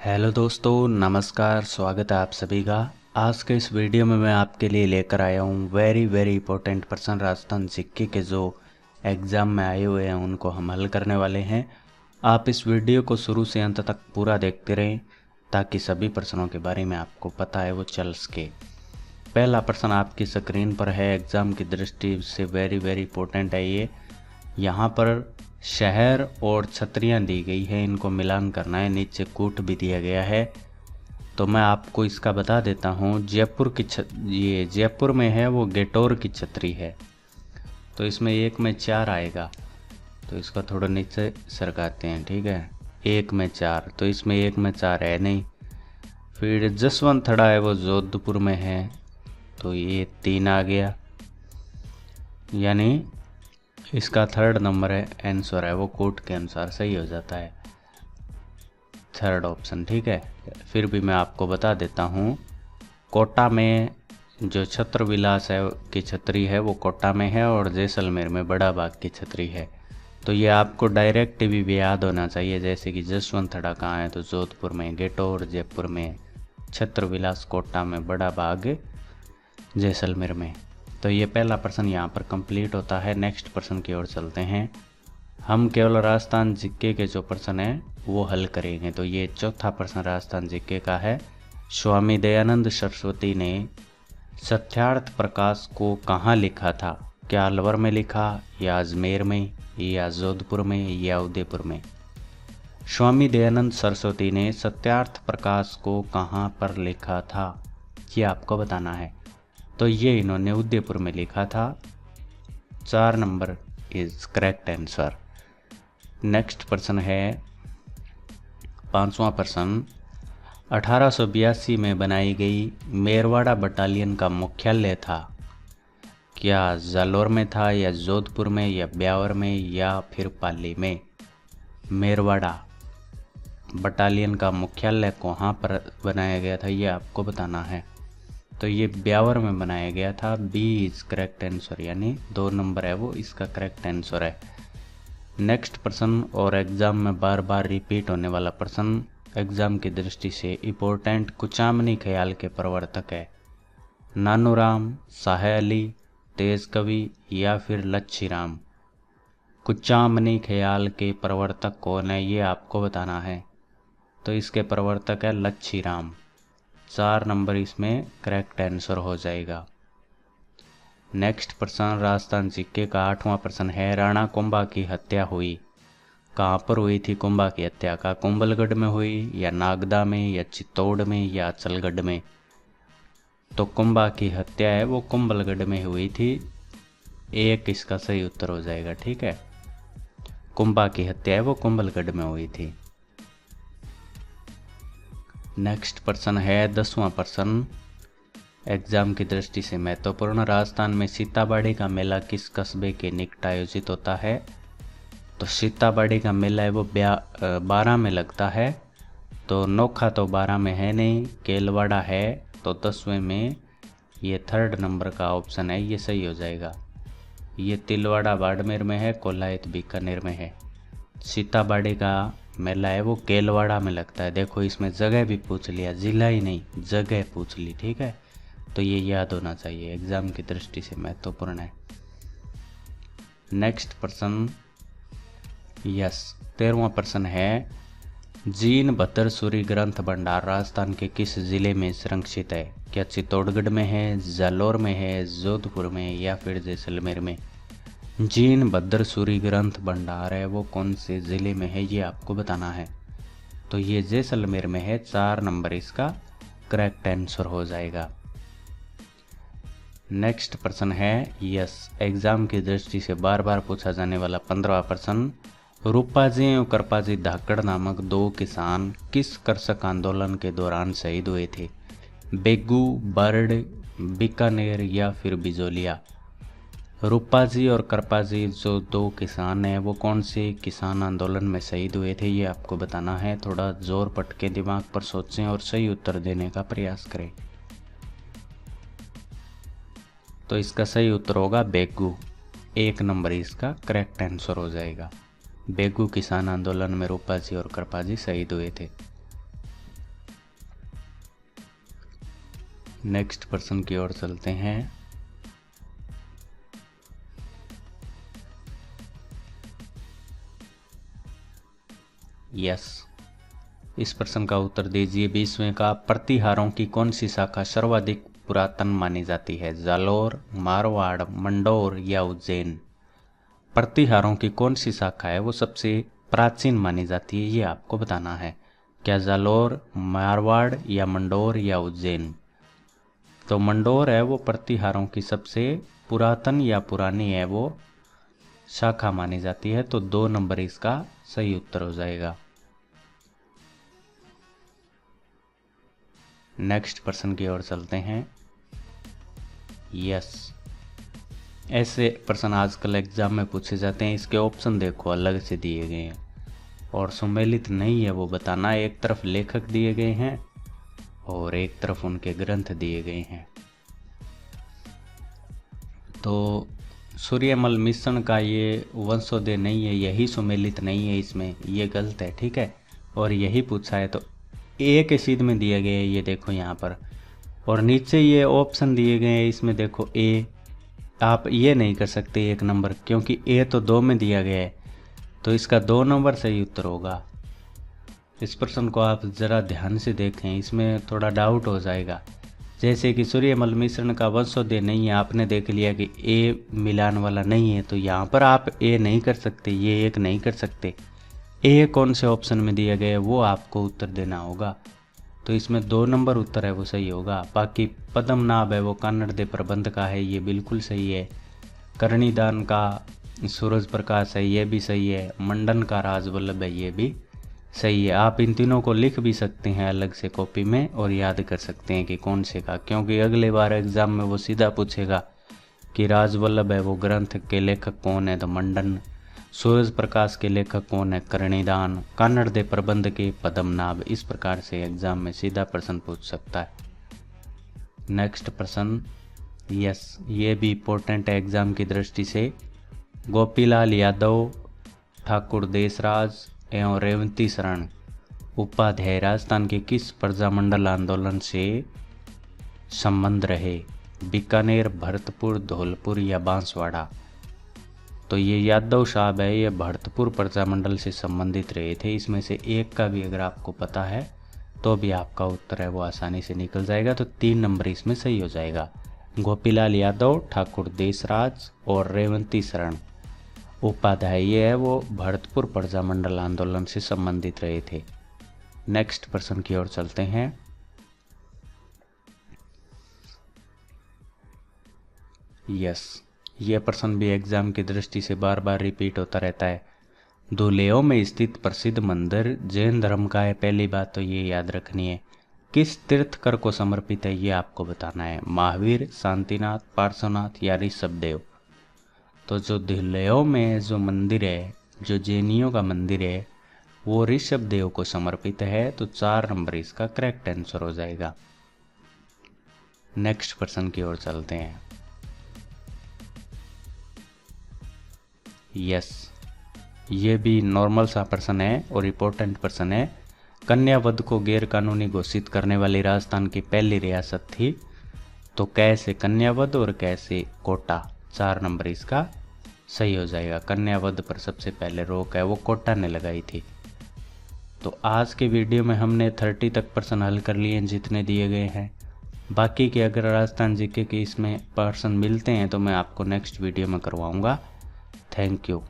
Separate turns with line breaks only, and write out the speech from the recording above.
Hello दोस्तों, नमस्कार। स्वागत है आप सभी का। आज के इस वीडियो में मैं आपके लिए लेकर आया हूँ वेरी वेरी इंपॉर्टेंट प्रश्न राजस्थान जीके के जो एग्ज़ाम में आए हुए हैं उनको हम हल करने वाले हैं। आप इस वीडियो को शुरू से अंत तक पूरा देखते रहें ताकि सभी प्रश्नों के बारे में आपको पता है वो चल सके। पहला प्रश्न आपकी स्क्रीन पर है, एग्ज़ाम की दृष्टि से वेरी वेरी इंपॉर्टेंट है ये। यहाँ पर शहर और छतरियाँ दी गई है, इनको मिलान करना है। नीचे कूट भी दिया गया है। तो मैं आपको इसका बता देता हूँ। ये जयपुर में है वो गेटोर की छतरी है, तो इसमें एक में 4 आएगा। तो इसका थोड़ा नीचे सरकाते हैं, ठीक है। एक में 4, तो इसमें एक में 4 है नहीं। फिर जसवंतथड़ा है वो जोधपुर में है, तो ये 3 आ गया, यानी इसका थर्ड नंबर है आंसर है वो कोट के अनुसार सही हो जाता है, थर्ड ऑप्शन, ठीक है। फिर भी मैं आपको बता देता हूँ, कोटा में जो छत्र विलास है की छतरी है वो कोटा में है और जैसलमेर में बड़ा बाग की छतरी है। तो ये आपको डायरेक्ट भी याद होना चाहिए, जैसे कि जसवंतथड़ा कहाँ है तो जोधपुर में, गेटोर जयपुर में, छत्र विलास कोटा में, बड़ा बाग जैसलमेर में। तो ये पहला प्रश्न यहाँ पर कंप्लीट होता है। नेक्स्ट प्रश्न की ओर चलते हैं। हम केवल राजस्थान जीके के जो प्रश्न है वो हल करेंगे। तो ये चौथा प्रश्न राजस्थान जीके का है। स्वामी दयानंद सरस्वती ने सत्यार्थ प्रकाश को कहाँ लिखा था? क्या अलवर में लिखा, या अजमेर में, या जोधपुर में, या उदयपुर में? स्वामी दयानंद सरस्वती ने सत्यार्थ प्रकाश को कहाँ पर लिखा था, ये आपको बताना है। तो ये इन्होंने उदयपुर में लिखा था। 4 number is correct answer. Next प्रश्न है 5वां प्रश्न। 1882 में बनाई गई मेरवाड़ा बटालियन का मुख्यालय था? क्या जालोर में था, या जोधपुर में, या ब्यावर में, या फिर पाली में? मेरवाड़ा बटालियन का मुख्यालय कहाँ पर बनाया गया था ये आपको बताना है। तो ये ब्यावर में बनाया गया था। बी इज करेक्ट आंसर, यानी 2 नंबर है वो इसका करेक्ट आंसर है। नेक्स्ट प्रश्न, और एग्जाम में बार बार रिपीट होने वाला प्रश्न, एग्जाम की दृष्टि से इम्पोर्टेंट, कुचामनी ख्याल के प्रवर्तक है? नानूराम, शाह अली, तेज कवि, या फिर लच्छीराम? कुचामनी ख्याल के प्रवर्तक कौन है ये आपको बताना है। तो इसके प्रवर्तक है लच्छीराम। 4 नंबर इसमें करेक्ट आंसर हो जाएगा। नेक्स्ट प्रश्न राजस्थान जीके का 8वां प्रश्न है। राणा कुंभा की हत्या हुई कहाँ पर हुई थी? कुंभा की हत्या का कुंभलगढ़ में हुई, या नागदा में, या चित्तौड़ में, या अचलगढ़ में? तो कुंभा की हत्या है वो कुंभलगढ़ में हुई थी। एक इसका सही उत्तर हो जाएगा, ठीक है। कुंभा की हत्या है वो कुंभलगढ़ में हुई थी। नेक्स्ट प्रश्न है 10वां प्रश्न, एग्जाम की दृष्टि से महत्वपूर्ण। राजस्थान में सीताबाड़ी का मेला किस कस्बे के निकट आयोजित होता है? तो सीताबाड़ी का मेला है वो 12 में लगता है। तो नोखा तो 12 में है नहीं, केलवाड़ा है तो 10वें में। ये थर्ड नंबर का ऑप्शन है, ये सही हो जाएगा। ये तिलवाड़ा बाड़मेर में है, कोलायत बीकानेर में है। सीताबाड़ी का मेला है वो केलवाड़ा में लगता है। देखो इसमें जगह भी पूछ लिया, जिला ही नहीं जगह पूछ ली, ठीक है। तो ये याद होना चाहिए, एग्जाम की दृष्टि से महत्वपूर्ण है। नेक्स्ट प्रश्न, यस 13वां प्रश्न है। जीन भद्र सूरी ग्रंथ भंडार राजस्थान के किस जिले में संरक्षित है? क्या चित्तौड़गढ़ में है, जालोर में है, जोधपुर में, या फिर जैसलमेर में? जीन भद्र सूरी ग्रंथ भंडार है वो कौन से ज़िले में है ये आपको बताना है। तो ये जैसलमेर में है। 4 नंबर इसका करेक्ट आंसर हो जाएगा। नेक्स्ट प्रश्न है, यस एग्जाम की दृष्टि से बार बार पूछा जाने वाला 15वां प्रश्न। रूपाजी और कृपाजी धाकड़ नामक 2 किसान किस कृषक आंदोलन के दौरान शहीद हुए थे? बेगू, बर्ड, बीकानेर, या फिर बिजोलिया? रूपाजी और कृपाजी जो 2 किसान हैं वो कौन से किसान आंदोलन में शहीद हुए थे ये आपको बताना है। थोड़ा जोर पटके दिमाग पर सोचें और सही उत्तर देने का प्रयास करें। तो इसका सही उत्तर होगा बेगू। 1 नंबर इसका करेक्ट आंसर हो जाएगा। बेगू किसान आंदोलन में रूपाजी और कृपाजी शहीद हुए थे। नेक्स्ट प्रश्न की ओर चलते हैं। यस, इस प्रश्न का उत्तर दीजिए। 20वें का प्रतिहारों की कौन सी शाखा सर्वाधिक पुरातन मानी जाती है? जालोर, मारवाड़, मंडौर या उज्जैन? प्रतिहारों की कौन सी शाखा है वो सबसे प्राचीन मानी जाती है, ये आपको बताना है। क्या जालोर, मारवाड़ या मंडौर या उज्जैन? तो मंडौर है वो प्रतिहारों की सबसे पुरातन या पुरानी है वो शाखा मानी जाती है। तो 2 नंबर इसका सही उत्तर हो जाएगा। नेक्स्ट प्रश्न की ओर चलते हैं। यस, ऐसे प्रश्न आजकल एग्जाम में पूछे जाते हैं। इसके ऑप्शन देखो अलग से दिए गए हैं और सुमेलित नहीं है वो बताना। एक तरफ लेखक दिए गए हैं और एक तरफ उनके ग्रंथ दिए गए हैं। तो सूर्यमल मिश्रण का ये वंशोदय नहीं है, यही सुमेलित नहीं है, इसमें ये गलत है, ठीक है। और यही पूछा है तो ए के सीध में दिए गए हैं, ये देखो यहाँ पर। और नीचे ये ऑप्शन दिए गए हैं, इसमें देखो ए, आप ये नहीं कर सकते 1 नंबर, क्योंकि ए तो 2 में दिया गया है। तो इसका 2 नंबर सही उत्तर होगा। इस प्रश्न को आप ज़रा ध्यान से देखें, इसमें थोड़ा डाउट हो जाएगा। जैसे कि सूर्यमल मिश्रण का वंशोदय नहीं है, आपने देख लिया कि ए मिलान वाला नहीं है, तो यहाँ पर आप ए नहीं कर सकते, ये 1 नहीं कर सकते। ए कौन से ऑप्शन में दिया गया है वो आपको उत्तर देना होगा। तो इसमें 2 नंबर उत्तर है वो सही होगा। बाकी पद्मनाभ है वो कन्नड़ दे प्रबंध का है, ये बिल्कुल सही है। करणीदान का सूरज प्रकाश है, ये भी सही है। मंडन का राजवल्लभ है, ये भी सही है। आप इन तीनों को लिख भी सकते हैं अलग से कॉपी में और याद कर सकते हैं कि कौन से का, क्योंकि अगले बार एग्जाम में वो सीधा पूछेगा कि राजवल्लभ है वो ग्रंथ के लेखक कौन है, तो मंडन। सूरज प्रकाश के लेखक कौन है, करणीदान। कन्नड़ दे प्रबंध के पद्मनाभ। इस प्रकार से एग्जाम में सीधा प्रश्न पूछ सकता है। नेक्स्ट प्रश्न, यस, ये भी इम्पोर्टेंट है एग्जाम की दृष्टि से। गोपीलाल यादव, ठाकुर देशराज एवं रेवंती शरण उपाध्याय राजस्थान के किस प्रजामंडल आंदोलन से संबंध रहे? बीकानेर, भरतपुर, धौलपुर या बांसवाड़ा? तो ये यादव साहब है, ये भरतपुर प्रजामंडल से संबंधित रहे थे। इसमें से एक का भी अगर आपको पता है तो भी आपका उत्तर है वो आसानी से निकल जाएगा। तो 3 नंबर इसमें सही हो जाएगा। गोपीलाल यादव, ठाकुर देशराज और रेवंती शरण उपाध्याय, ये है वो भरतपुर प्रजामंडल आंदोलन से संबंधित रहे थे। नेक्स्ट प्रश्न की ओर चलते हैं। यस, यह प्रश्न भी एग्जाम की दृष्टि से बार बार रिपीट होता रहता है। धुलेओ में स्थित प्रसिद्ध मंदिर जैन धर्म का है। पहली बात तो ये याद रखनी है। किस तीर्थकर को समर्पित है ये आपको बताना है। महावीर, शांतिनाथ, पार्श्वनाथ या ऋषभदेव? तो जो धुलेओ में जो मंदिर है, जो जैनियों का मंदिर है, वो ऋषभदेव को समर्पित है। तो 4 नंबर इसका करेक्ट आंसर हो जाएगा। नेक्स्ट प्रश्न की ओर चलते हैं। यस, ये भी नॉर्मल सा प्रश्न है और इम्पोर्टेंट प्रश्न है। कन्यावध को गैर कानूनी घोषित करने वाली राजस्थान की पहली रियासत थी? तो कैसे कन्यावध और कैसे कोटा? 4 नंबर इसका सही हो जाएगा। कन्यावध पर सबसे पहले रोक है वो कोटा ने लगाई थी। तो आज के वीडियो में हमने 30 तक प्रश्न हल कर लिए हैं जितने दिए गए हैं। बाकी के अगर राजस्थान जीके के इसमें प्रश्न मिलते हैं तो मैं आपको नेक्स्ट वीडियो में करवाऊंगा। Thank you.